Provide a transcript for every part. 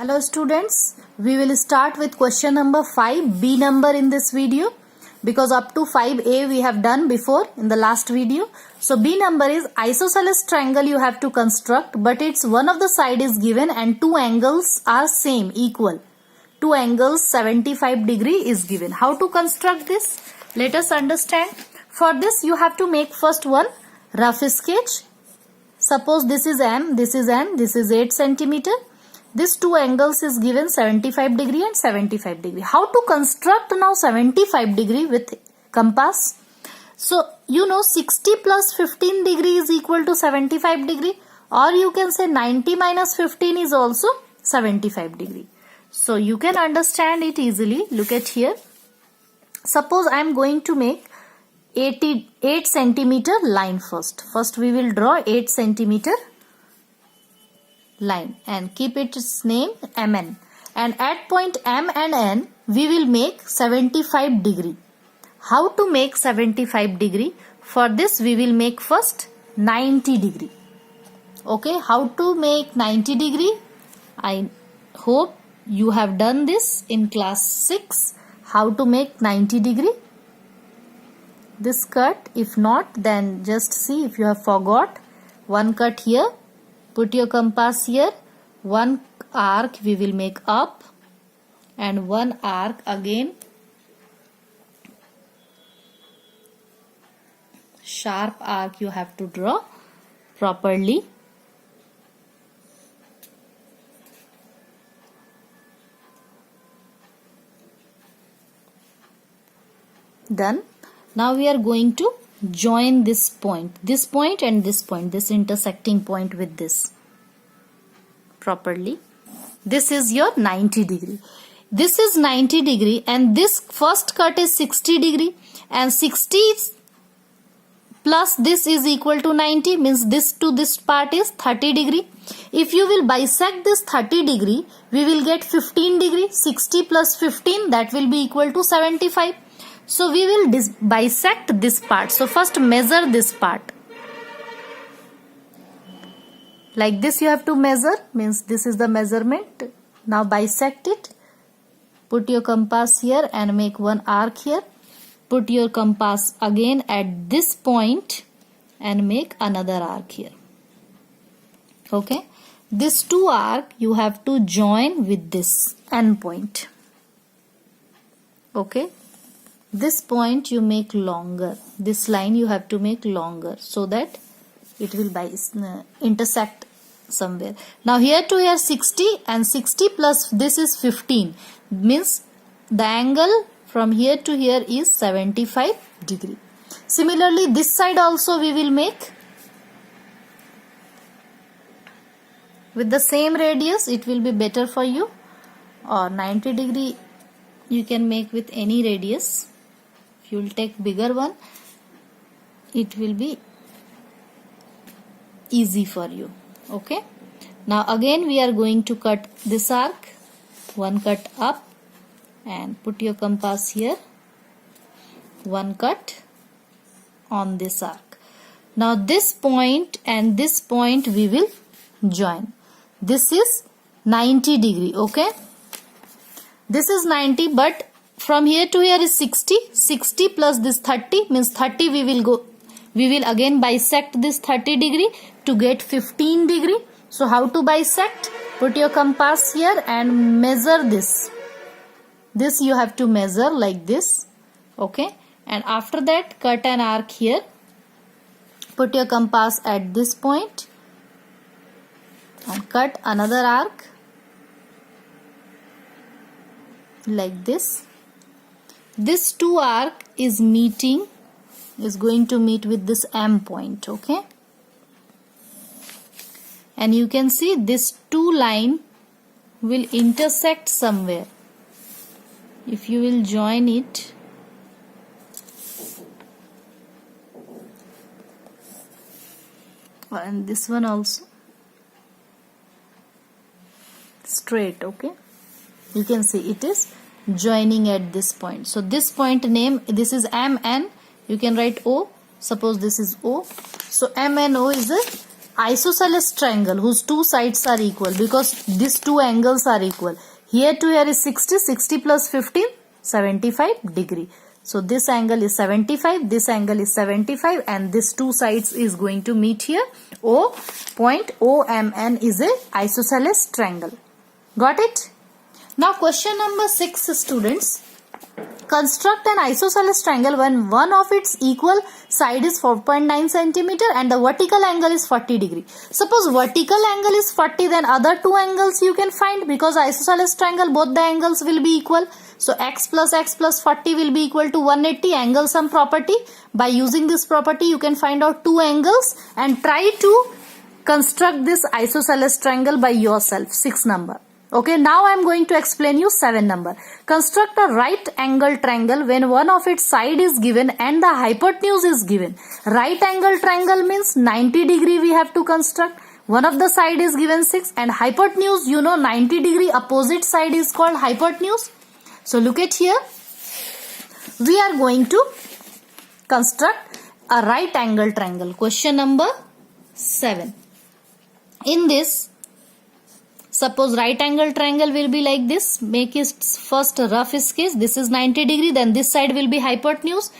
Hello students, we will start with question number 5, B number in this video, because up to 5A we have done before in the last video. So B number is isosceles triangle you have to construct, but its one of the side is given and two angles are same, equal. Two angles 75 degree is given. How to construct this? Let us understand. For this you have to make first one rough sketch. Suppose this is M, this is N, this is 8 centimeter. This two angles is given 75 degree and 75 degree. How to construct now 75 degree with compass? So you know 60 plus 15 degree is equal to 75 degree, or you can say 90 minus 15 is also 75 degree. So you can understand it easily. Look at here. Suppose I am going to make 8 centimeter line first. First we will draw 8 centimeter line and keep its name MN, and at point M and N we will make 75 degree. How to make 75 degree? For this we will make first 90 degree. Okay, how to make 90 degree? I hope you have done this in class 6. How to make 90 degree? This cut, if not then just see if you have forgot. One cut here. Put your compass here. One arc we will make up and one arc again sharp arc you have to draw properly. Done. Now we are going to join this point and this point, this intersecting point with this properly. This is your 90 degree. This is 90 degree and this first cut is 60 degree, and 60 plus this is equal to 90, means this to this part is 30 degree. If you will bisect this 30 degree, we will get 15 degree. 60 plus 15, that will be equal to 75. So we will bisect this part. So first measure this part. Like this you have to measure, means this is the measurement. Now bisect it. Put your compass here and make one arc here. Put your compass again at this point and make another arc here. Okay. This two arc you have to join with this end point. Okay. This point you make longer. This line you have to make longer so that it will intersect somewhere. Now here to here 60 and 60 plus this is 15. Means the angle from here to here is 75 degree. Similarly this side also we will make with the same radius. It will be better for you, or 90 degree you can make with any radius. If you will take bigger one, it will be easy for you. Okay. Now again we are going to cut this arc. One cut up and put your compass here. One cut on this arc. Now this point and this point we will join. This is 90 degree. Okay. This is 90, but from here to here is 60. 60 plus this 30 means 30 we will again bisect this 30 degree to get 15 degree. So how to bisect? Put your compass here and measure this. This you have to measure like this. Okay. And after that cut an arc here. Put your compass at this point and cut another arc like this. This two arc is going to meet with this M point. Okay. And you can see this two line will intersect somewhere. If you will join it, and this one also straight. Okay. You can see it is joining at this point. So this point name, this is MN. You can write O. Suppose this is O. So MNO is a isosceles triangle whose two sides are equal, because these two angles are equal. Here to here is 60, 60 plus 15, 75 degree. So this angle is 75, this angle is 75, and this two sides is going to meet here. O, point OMN is a isosceles triangle. Got it? Now question number 6, students. Construct an isosceles triangle when one of its equal side is 4.9 centimeter and the vertical angle is 40 degree. Suppose vertical angle is 40, then other two angles you can find, because isosceles triangle both the angles will be equal. So x plus 40 will be equal to 180, angle sum property. By using this property you can find out two angles and try to construct this isosceles triangle by yourself. 6 number. Okay, now I am going to explain you 7 number. Construct a right angle triangle when one of its side is given and the hypotenuse is given. Right angle triangle means 90 degree we have to construct. One of the side is given 6 and hypotenuse, you know, 90 degree opposite side is called hypotenuse. So look at here. We are going to construct a right angle triangle. Question number 7. In this, suppose right angle triangle will be like this. Make it first a rough sketch. This is 90 degree. Then this side will be hypotenuse.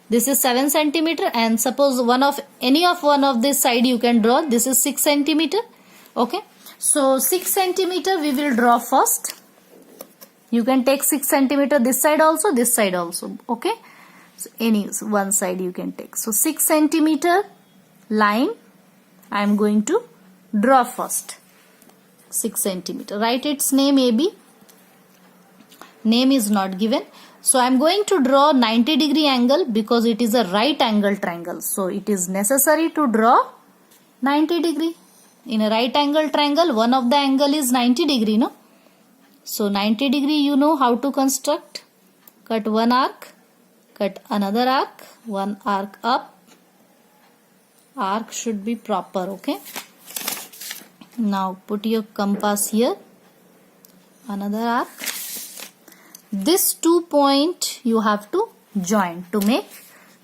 This is 7 centimeter. And suppose any of one of this side you can draw. This is 6 centimeter. Okay. So 6 centimeter we will draw first. You can take 6 centimeter this side also, this side also. Okay. So any one side you can take. So 6 centimeter line I am going to draw first. 6 centimeter. Write its name AB. Name is not given. So I am going to draw 90 degree angle because it is a right angle triangle. So it is necessary to draw 90 degree. In a right angle triangle, one of the angle is 90 degree, no? So 90 degree you know how to construct. Cut one arc, cut another arc, one arc up. Arc should be proper, okay? Now put your compass here, another arc. This 2 point you have to join to make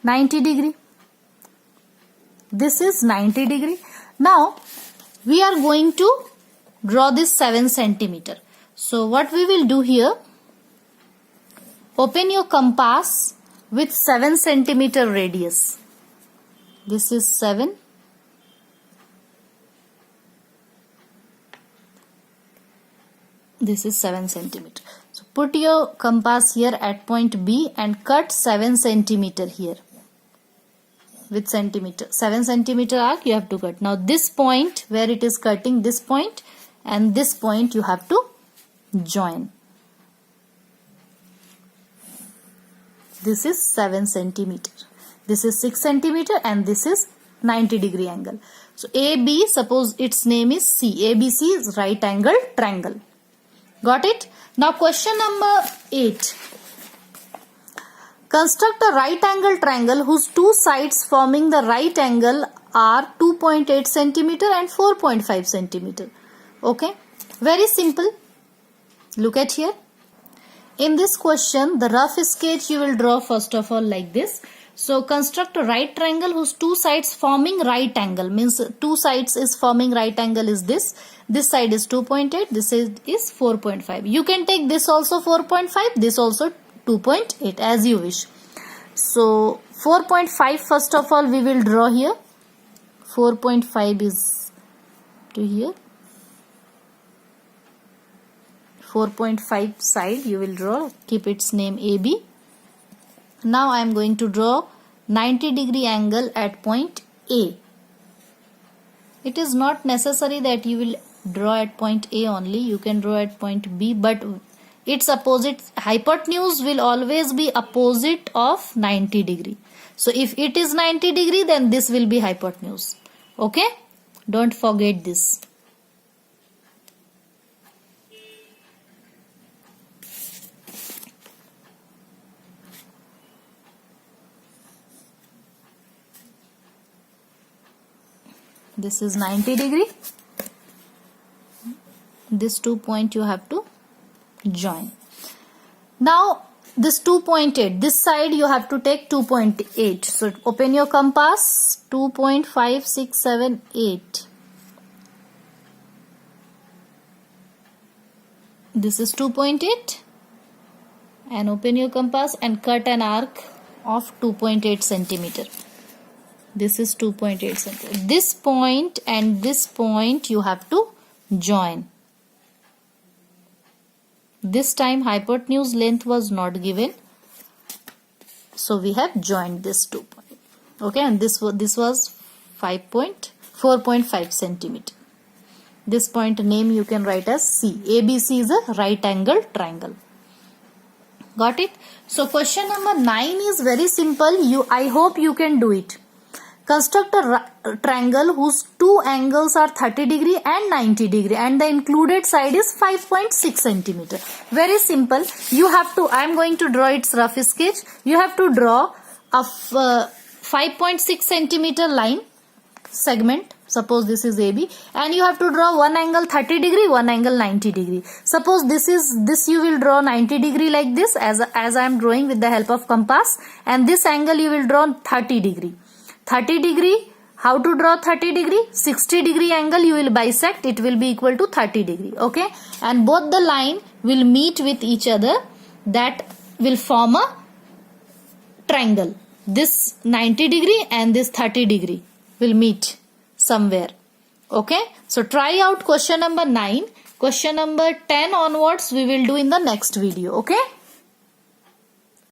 90 degree. This is 90 degree. Now we are going to draw this 7 centimeter. So what we will do here, open your compass with 7 centimeter radius. This is 7. This is 7 centimeter. So put your compass here at point B and cut 7 centimeter here with centimeter. 7 centimeter arc you have to cut. Now this point where it is cutting, this point and this point you have to join. This is 7 centimeter. This is 6 centimeter and this is 90 degree angle. So AB, suppose its name is C. ABC is right angle triangle. Got it? Now question number 8. Construct a right angle triangle whose two sides forming the right angle are 2.8 centimeter and 4.5 centimeter. Okay? Very simple. Look at here. In this question, the rough sketch you will draw first of all like this. So construct a right triangle whose two sides forming right angle, means two sides is forming right angle is this. This side is 2.8, this is 4.5. You can take this also 4.5, this also 2.8 as you wish. So 4.5 first of all we will draw here. 4.5 is to here. 4.5 side you will draw. Keep its name AB. Now I am going to draw 90 degree angle at point A. It is not necessary that you will draw at point A only. You can draw at point B, but its opposite hypotenuse will always be opposite of 90 degree. So if it is 90 degree, then this will be hypotenuse. Okay? Don't forget this. This is 90 degree. This 2 point you have to join. Now this 2.8, this side you have to take 2.8. So open your compass. 2.5, 6, 7, 8. This is 2.8 and open your compass and cut an arc of 2.8 centimeter. This is 2.8 centimeter. This point and this point you have to join. This time hypotenuse length was not given, so we have joined this 2 point. Okay, and this was 4.5 centimeter. This point name you can write as C. ABC is a right angle triangle. Got it? So question number 9 is very simple. I hope you can do it. Construct a triangle whose two angles are 30 degree and 90 degree and the included side is 5.6 centimeter. Very simple. You have to, I am going to draw its rough sketch. You have to draw a 5.6 centimeter line segment. Suppose this is AB and you have to draw one angle 30 degree, one angle 90 degree. Suppose this you will draw 90 degree like this as I am drawing with the help of compass, and this angle you will draw 30 degree. 30 degree, how to draw 30 degree? 60 degree angle you will bisect, it will be equal to 30 degree. Okay, and both the line will meet with each other, that will form a triangle. This 90 degree and this 30 degree will meet somewhere. Okay, so try out question number 9. Question number 10 onwards we will do in the next video. Okay.